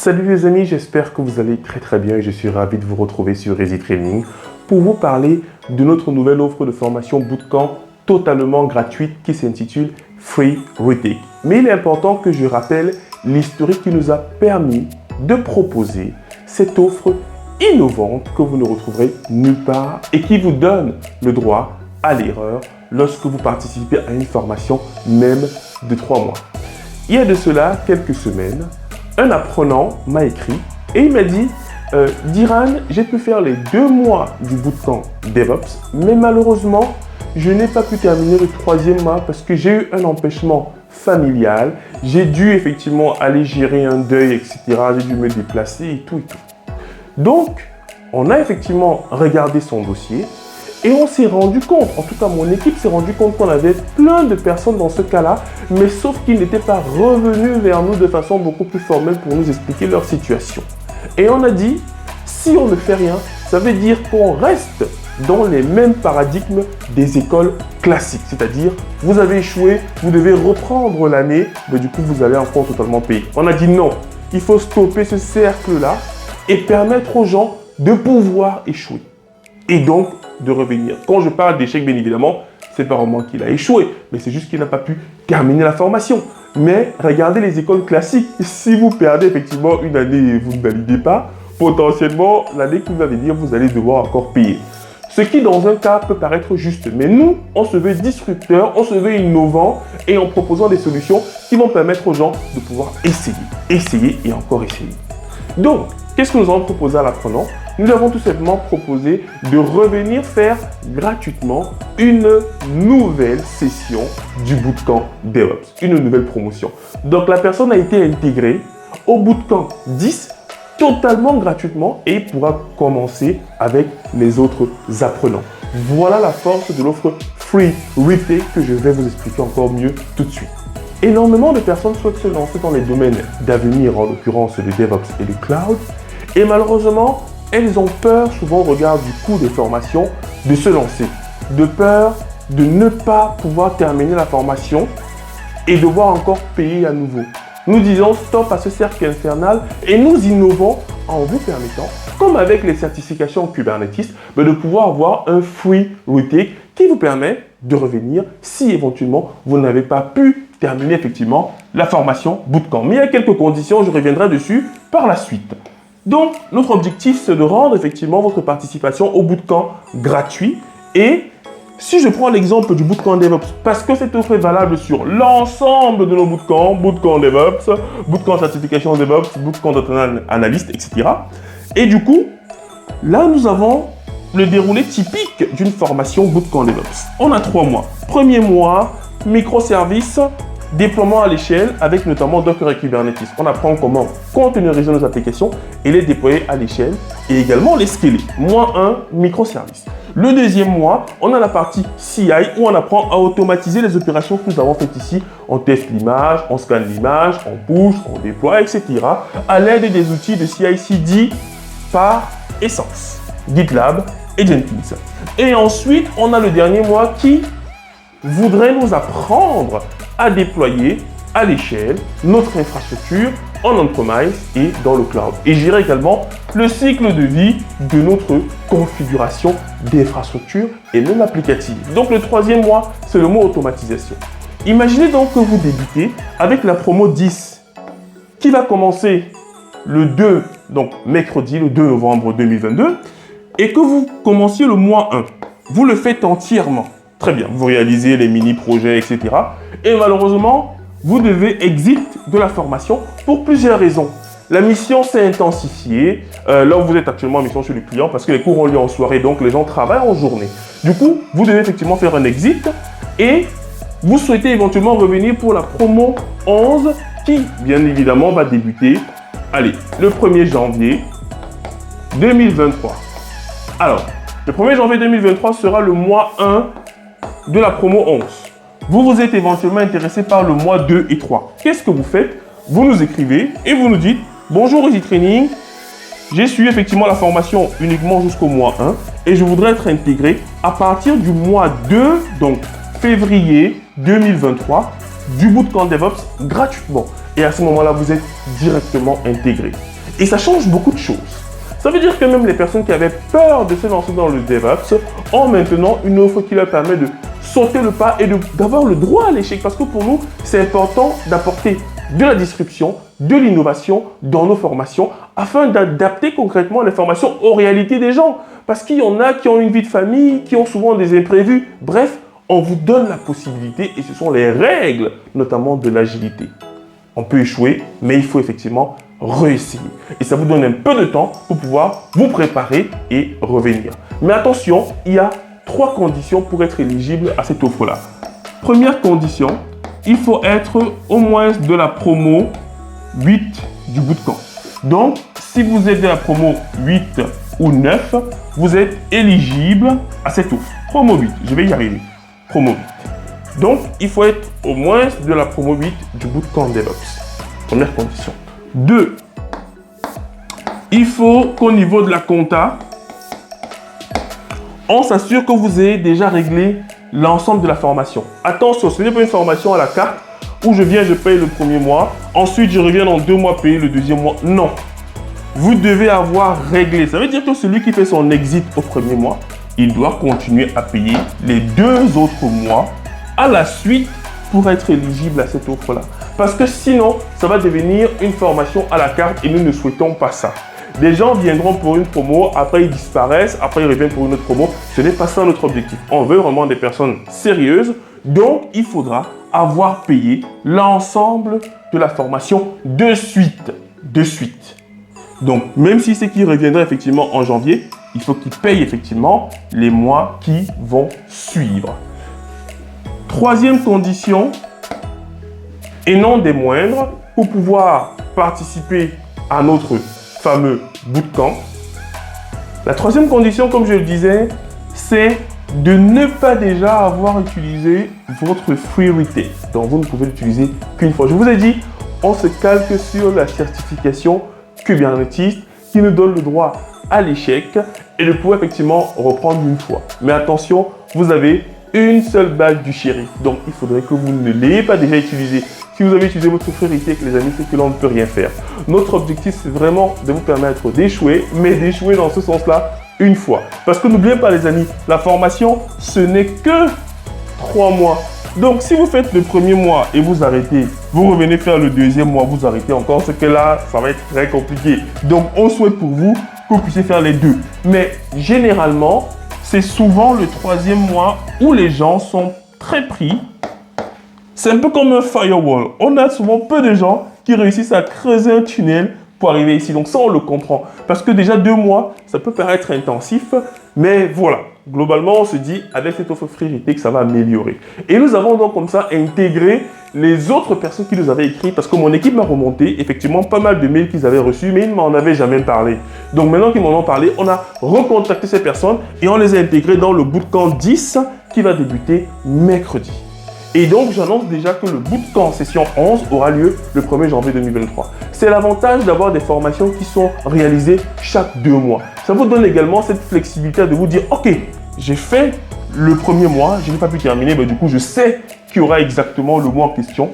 Salut les amis, j'espère que vous allez très bien et je suis ravi de vous retrouver sur Easy Training pour vous parler de notre nouvelle offre de formation Bootcamp totalement gratuite qui s'intitule Free Retake. Mais il est important que je rappelle l'historique qui nous a permis de proposer cette offre innovante que vous ne retrouverez nulle part et qui vous donne le droit à l'erreur lorsque vous participez à une formation même de 3 mois. Il y a de cela quelques semaines, un apprenant m'a écrit et il m'a dit Diran, j'ai pu faire les 2 mois du bootcamp DevOps, mais malheureusement, je n'ai pas pu terminer le 3e mois parce que j'ai eu un empêchement familial. J'ai dû effectivement aller gérer un deuil, etc. J'ai dû me déplacer et tout. Donc, on a effectivement regardé son dossier et on s'est rendu compte, en tout cas mon équipe s'est rendu compte qu'on avait plein de personnes dans ce cas-là, mais sauf qu'ils n'étaient pas revenus vers nous de façon beaucoup plus formelle pour nous expliquer leur situation. Et on a dit, si on ne fait rien, ça veut dire qu'on reste dans les mêmes paradigmes des écoles classiques. C'est-à-dire, vous avez échoué, vous devez reprendre l'année, mais du coup, vous allez encore totalement payer. On a dit non, il faut stopper ce cercle-là et permettre aux gens de pouvoir échouer. Et donc, de revenir. Quand je parle d'échec, bien évidemment, c'est pas vraiment qu'il a échoué, mais c'est juste qu'il n'a pas pu terminer la formation. Mais regardez les écoles classiques. Si vous perdez effectivement une année et vous ne validez pas, potentiellement, l'année qui va venir, vous allez devoir encore payer. Ce qui, dans un cas, peut paraître juste. Mais nous, on se veut disrupteur, on se veut innovant et en proposant des solutions qui vont permettre aux gens de pouvoir essayer et encore essayer. Donc, qu'est-ce que nous avons proposé à l'apprenant? Nous avons tout simplement proposé de revenir faire gratuitement une nouvelle session du Bootcamp DevOps, une nouvelle promotion. Donc, la personne a été intégrée au Bootcamp 10 totalement gratuitement et pourra commencer avec les autres apprenants. Voilà la force de l'offre Free Retake que je vais vous expliquer encore mieux tout de suite. Énormément de personnes souhaitent se lancer dans les domaines d'avenir, en l'occurrence le DevOps et le Cloud, et malheureusement, elles ont peur, souvent au regard du coût des formations, de se lancer. De peur de ne pas pouvoir terminer la formation et devoir encore payer à nouveau. Nous disons stop à ce cercle infernal et nous innovons en vous permettant, comme avec les certifications Kubernetes, de pouvoir avoir un Free Retake qui vous permet de revenir si éventuellement vous n'avez pas pu terminer effectivement la formation Bootcamp. Mais il y a quelques conditions, je reviendrai dessus par la suite. Donc, notre objectif, c'est de rendre effectivement votre participation au Bootcamp gratuit. Et si je prends l'exemple du Bootcamp DevOps, parce que cette offre est valable sur l'ensemble de nos Bootcamps, Bootcamp DevOps, Bootcamp Certification DevOps, Bootcamp Data Analyst, etc. Et du coup, là, nous avons le déroulé typique d'une formation Bootcamp DevOps. On a 3 mois. Premier mois, microservices, déploiement à l'échelle avec notamment Docker et Kubernetes. On apprend comment containeriser nos applications et les déployer à l'échelle et également les scaler. Moins 1 microservice. Le 2e mois, on a la partie CI où on apprend à automatiser les opérations que nous avons faites ici. On teste l'image, on scanne l'image, on push, on déploie, etc. à l'aide des outils de CI/CD par essence, GitLab et Jenkins. Et ensuite, on a le dernier mois qui voudrait nous apprendre à déployer à l'échelle notre infrastructure en on-premise et dans le cloud. Et gérer également le cycle de vie de notre configuration d'infrastructure et même applicative. Donc le 3e mois, c'est le mot automatisation. Imaginez donc que vous débutez avec la promo 10 qui va commencer le 2, donc mercredi, le 2 novembre 2022 et que vous commenciez le mois 1. Vous le faites entièrement. Très bien, vous réalisez les mini-projets, etc. Et malheureusement, vous devez exit de la formation pour plusieurs raisons. La mission s'est intensifiée. Là où vous êtes actuellement en mission chez le client parce que les cours ont lieu en soirée, donc les gens travaillent en journée. Du coup, vous devez effectivement faire un exit et vous souhaitez éventuellement revenir pour la promo 11 qui, bien évidemment, va débuter, allez, le 1er janvier 2023. Alors, le 1er janvier 2023 sera le mois 1 de la promo 11. Vous êtes éventuellement intéressé par le mois 2 et 3. Qu'est-ce que vous faites? Vous nous écrivez et vous nous dites « Bonjour Easy Training, j'ai suivi effectivement la formation uniquement jusqu'au mois 1 et je voudrais être intégré à partir du mois 2, donc février 2023, du Bootcamp DevOps gratuitement. » Et à ce moment-là, vous êtes directement intégré. Et ça change beaucoup de choses. Ça veut dire que même les personnes qui avaient peur de se lancer dans le DevOps ont maintenant une offre qui leur permet de sauter le pas et d'avoir le droit à l'échec. Parce que pour nous, c'est important d'apporter de la disruption, de l'innovation dans nos formations afin d'adapter concrètement les formations aux réalités des gens. Parce qu'il y en a qui ont une vie de famille, qui ont souvent des imprévus. Bref, on vous donne la possibilité et ce sont les règles, notamment de l'agilité. On peut échouer, mais il faut effectivement réessayer. Et ça vous donne un peu de temps pour pouvoir vous préparer et revenir. Mais attention, il y a 3 conditions pour être éligible à cette offre-là. Première condition, il faut être au moins de la promo 8 du bootcamp. Donc, si vous êtes de la promo 8 ou 9, vous êtes éligible à cette offre. Promo 8, je vais y arriver. Promo 8. Donc, il faut être au moins de la promo 8 du bootcamp DevOps. Première condition. 2. Il faut qu'au niveau de la compta, on s'assure que vous ayez déjà réglé l'ensemble de la formation. Attention, ce n'est pas une formation à la carte où je viens, je paye le premier mois, ensuite je reviens dans 2 mois payer le deuxième mois. Non. Vous devez avoir réglé. Ça veut dire que celui qui fait son exit au premier mois, il doit continuer à payer les 2 autres mois à la suite pour être éligible à cette offre-là. Parce que sinon, ça va devenir une formation à la carte et nous ne souhaitons pas ça. Des gens viendront pour une promo, après ils disparaissent, après ils reviennent pour une autre promo. Ce n'est pas ça notre objectif. On veut vraiment des personnes sérieuses. Donc, il faudra avoir payé l'ensemble de la formation de suite. De suite. Donc, même si c'est qui reviendra effectivement en janvier, il faut qu'ils payent effectivement les mois qui vont suivre. Troisième condition, et non des moindres, pour pouvoir participer à notre fameux bootcamp. La troisième condition, comme je le disais, c'est de ne pas déjà avoir utilisé votre free retake. Donc, vous ne pouvez l'utiliser qu'une fois. Je vous ai dit, on se calque sur la certification Kubernetes qui nous donne le droit à l'échec et de pouvoir effectivement reprendre une fois. Mais attention, vous avez une seule balle du shérif. Donc, il faudrait que vous ne l'ayez pas déjà utilisé. Si vous avez utilisé votre free retake, les amis, c'est que l'on ne peut rien faire. Notre objectif, c'est vraiment de vous permettre d'échouer, mais d'échouer dans ce sens-là une fois. Parce que n'oubliez pas, les amis, la formation, ce n'est que 3 mois. Donc, si vous faites le premier mois et vous arrêtez, vous revenez faire le deuxième mois, vous arrêtez encore, ce que là, ça va être très compliqué. Donc, on souhaite pour vous que vous puissiez faire les 2. Mais généralement, c'est souvent le 3e mois où les gens sont très pris. C'est un peu comme un firewall. On a souvent peu de gens qui réussissent à creuser un tunnel pour arriver ici. Donc ça, on le comprend. Parce que déjà 2 mois, ça peut paraître intensif. Mais voilà, globalement, on se dit, avec cette offre free retake, ça va améliorer. Et nous avons donc comme ça intégré les autres personnes qui nous avaient écrit. Parce que mon équipe m'a remonté, effectivement, pas mal de mails qu'ils avaient reçus, mais ils ne m'en avaient jamais parlé. Donc maintenant qu'ils m'en ont parlé, on a recontacté ces personnes et on les a intégrées dans le bootcamp 10 qui va débuter mercredi. Et donc, j'annonce déjà que le bootcamp session 11 aura lieu le 1er janvier 2023. C'est l'avantage d'avoir des formations qui sont réalisées chaque 2 mois. Ça vous donne également cette flexibilité de vous dire, ok, j'ai fait le premier mois, je n'ai pas pu terminer, mais du coup, je sais qu'il y aura exactement le mois en question.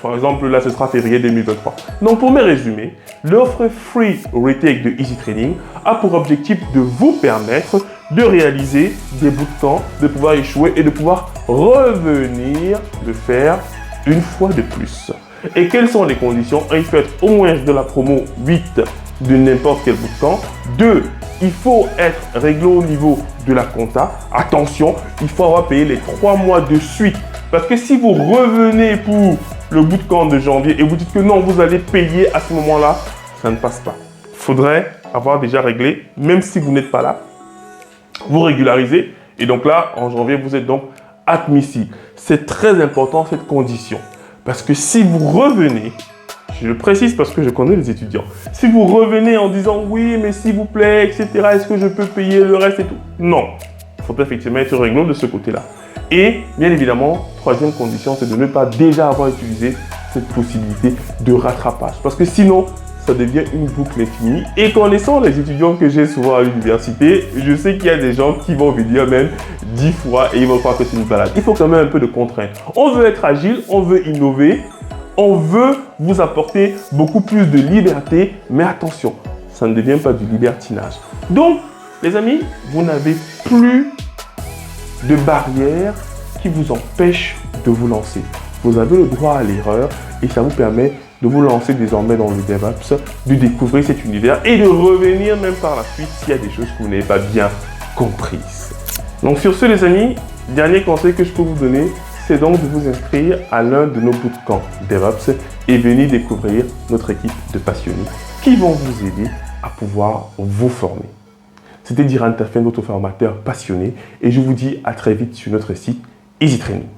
Par exemple, là, ce sera février 2023. Donc, pour me résumer, l'offre Free Retake de Easy Training a pour objectif de vous permettre de réaliser des bootcamps, de pouvoir échouer et de pouvoir revenir le faire une fois de plus. Et quelles sont les conditions? Il faut être au moins de la promo 8 de n'importe quel bootcamp. 2, il faut être réglé au niveau de la compta. Attention, il faut avoir payé les 3 mois de suite. Parce que si vous revenez pour le bootcamp de janvier et vous dites que non, vous allez payer à ce moment-là, ça ne passe pas. Il faudrait avoir déjà réglé, même si vous n'êtes pas là. Vous régularisez et donc là, en janvier, vous êtes donc admissible. C'est très important cette condition. Parce que si vous revenez, je le précise parce que je connais les étudiants, si vous revenez en disant oui, mais s'il vous plaît, etc., est-ce que je peux payer le reste et tout? Non. Il faut effectivement être réglo de ce côté-là. Et bien évidemment, troisième condition, c'est de ne pas déjà avoir utilisé cette possibilité de rattrapage. Parce que sinon, ça devient une boucle infinie. Et connaissant les étudiants que j'ai souvent à l'université, je sais qu'il y a des gens qui vont venir même 10 fois et ils vont croire que c'est une balade. Il faut quand même un peu de contrainte. On veut être agile, on veut innover, On veut vous apporter beaucoup plus de liberté, mais attention, ça ne devient pas du libertinage. Donc, les amis, vous n'avez plus de barrières qui vous empêchent de vous lancer. Vous avez le droit à l'erreur et ça vous permet de vous lancer désormais dans le DevOps, de découvrir cet univers et de revenir même par la suite s'il y a des choses que vous n'avez pas bien comprises. Donc sur ce, les amis, dernier conseil que je peux vous donner, c'est donc de vous inscrire à l'un de nos bootcamps DevOps et venir découvrir notre équipe de passionnés qui vont vous aider à pouvoir vous former. C'était Diran Tafen, votre formateur passionné, et je vous dis à très vite sur notre site EasyTraining.